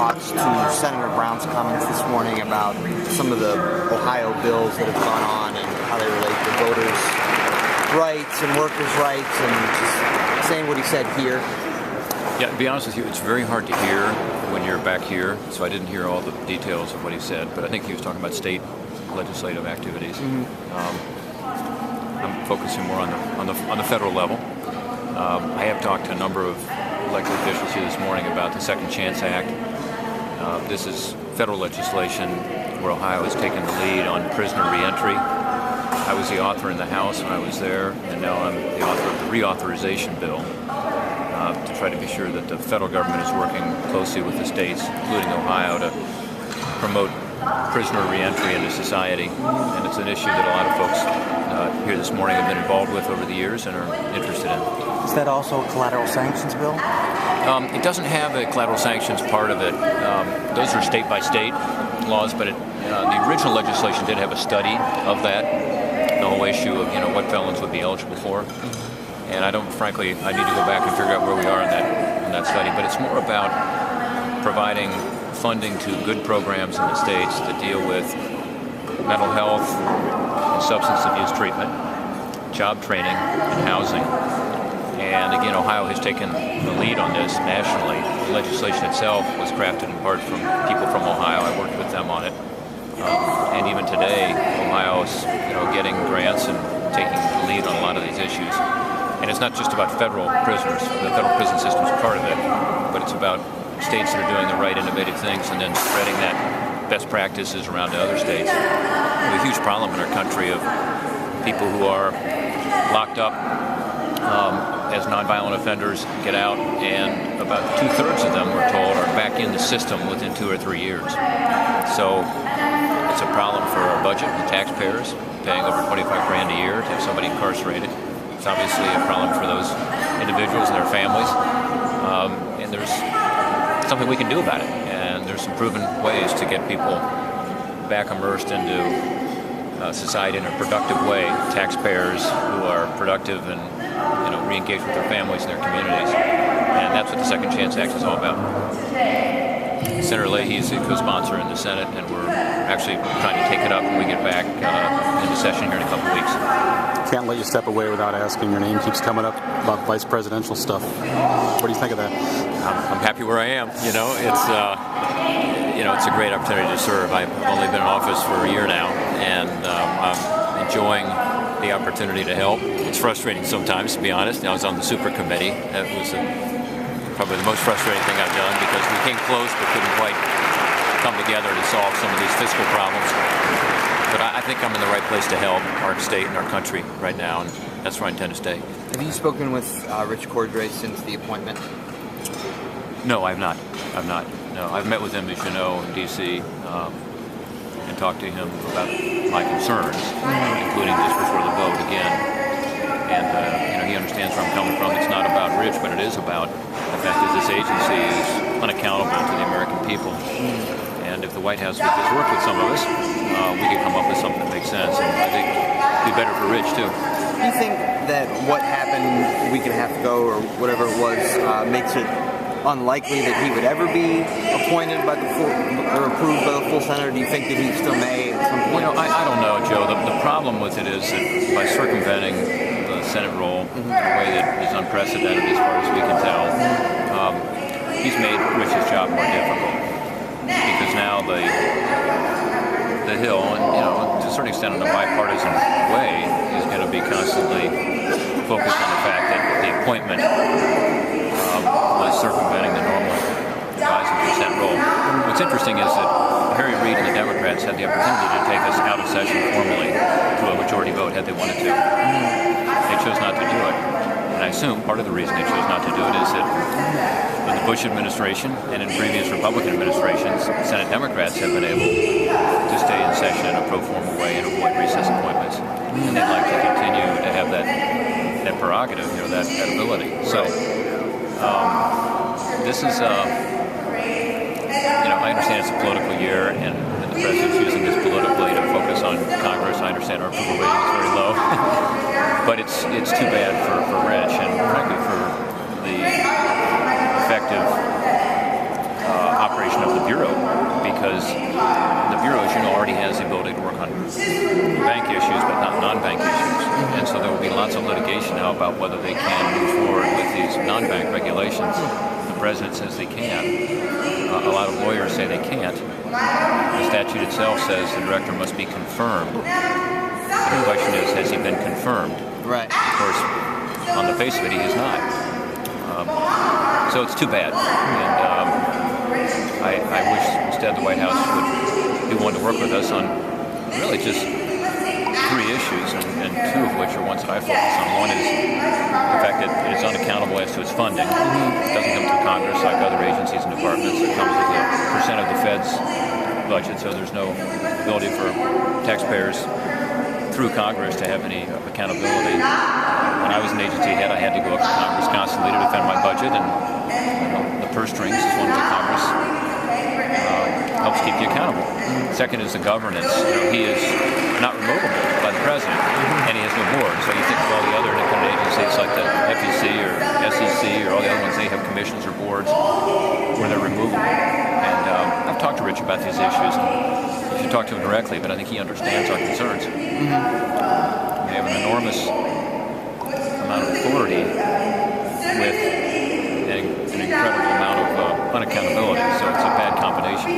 thoughts to Senator Brown's comments this morning about some of the Ohio bills that have gone on and how they relate to voters' rights and workers' rights, and just saying what he said here? Yeah, to be honest with you, it's very hard to hear when you're back here, so I didn't hear all the details of what he said, but I think he was talking about state legislative activities. I'm focusing more on the federal level. I have talked to a number of elected officials here this morning about the Second Chance Act. This is federal legislation where Ohio has taken the lead on prisoner reentry. I was the author in the House when I was there, and now I'm the author of the reauthorization bill to try to be sure that the federal government is working closely with the states, including Ohio, to promote prisoner reentry into society. And it's an issue that a lot of folks here this morning have been involved with over the years and are interested in. Is that also a collateral sanctions bill? It doesn't have a collateral sanctions part of it. Those are state-by-state laws, but the original legislation did have a study of that, the whole issue of what felons would be eligible for. And I need to go back and figure out where we are in that study. But it's more about providing funding to good programs in the states that deal with mental health and substance abuse treatment, job training, and housing. And again, Ohio has taken the lead on this nationally. The legislation itself was crafted in part from people from Ohio. I worked with them on it. And even today, Ohio is getting grants and taking the lead on a lot of these issues. And it's not just about federal prisoners. The federal prison system is part of it, but it's about states that are doing the right innovative things and then spreading that best practices around to other states. We have a huge problem in our country of people who are locked up as nonviolent offenders get out, and about 2/3 of them, we're told, are back in the system within 2 or 3 years. So it's a problem for our budget, the taxpayers, paying over $25,000 a year to have somebody incarcerated. It's obviously a problem for those individuals and their families, and there's something we can do about it. And there's some proven ways to get people back immersed into society in a productive way. Taxpayers who are productive and re-engage with their families and their communities, and that's what the Second Chance Act is all about. Senator Leahy is the co-sponsor in the Senate, and we're actually trying to take it up when we get back into session here in a couple of weeks. Can't let you step away without asking. Your name keeps coming up about vice presidential stuff. What do you think of that? I'm happy where I am. It's a great opportunity to serve. I've only been in office for a year now, and I'm enjoying the opportunity to help. It's frustrating sometimes, to be honest. I was on the super committee. That was probably the most frustrating thing I've done, because we came close but couldn't quite come together to solve some of these fiscal problems. But I think I'm in the right place to help our state and our country right now, and that's where I intend to stay. Have you spoken with Rich Cordray since the appointment? No, I've not. No, I've met with him, as you know, in D.C., and talked to him about my concerns, including just before the vote again. And he understands where I'm coming from. It's not about Rich, but it is about the fact that this agency is unaccountable to the American people. And if the White House would just work with some of us, we could come up with something that makes sense. And I think it'd be better for Rich, too. Do you think that what happened a week and a half ago, or whatever it was, makes it unlikely that he would ever be appointed by the full, or approved by the full Senate? Or do you think that he still may at some point? I don't know, Joe. The problem with it is that by circumventing the Senate role in a way that is unprecedented as far as we can tell, he's made Rich's job more difficult. Because now the Hill, and to a certain extent in a bipartisan way, is going to be constantly focused on the fact that the appointment was circumventing the normal advising consent role. What's interesting is that Harry Reid and the Democrats had the opportunity to take us out of session formally through a majority vote had they wanted to. They chose not to do it. And I assume part of the reason they chose not to do it is that in the Bush administration and in previous Republican administrations, Senate Democrats have been able to stay in session in a pro forma way and avoid recess appointments. And they'd like to continue to have that prerogative, that ability. So this is, I understand it's a political year, and the president's using this politically to focus on Congress. I understand our approval rating is very low, but it's too bad for Rich, and frankly for the effective operation of the the Bureau, because the Bureau, as you know, already has the ability to work on bank issues, but not non-bank issues. And so there will be lots of litigation now about whether they can move forward with these non-bank regulations. The president says they can. A lot of lawyers say they can't. The statute itself says the director must be confirmed. The question is, has he been confirmed? Right. Of course, on the face of it, he is not. So it's too bad. And I wish instead the White House would be willing to work with us on really just 3 issues, and 2 of which are ones that I focus on. One is the fact that it is unaccountable as to its funding. It doesn't come through Congress like other agencies and departments. It comes as a percent of the Fed's budget, so there's no ability for taxpayers through Congress to have any accountability. When I was an agency head, I had to go up to Congress constantly to defend my budget, and the purse strings is one way Congress helps keep you accountable. Second is the governance. He is not removable by the president, and he has no board. So you think of all the other independent agencies like the FEC or SEC or all the other ones, they have commissions or boards where they're removable. And I've talked to Rich about these issues, and you should talk to him directly, but I think he understands our concerns. We have an enormous amount of authority with an incredible amount of unaccountability, so it's a bad combination.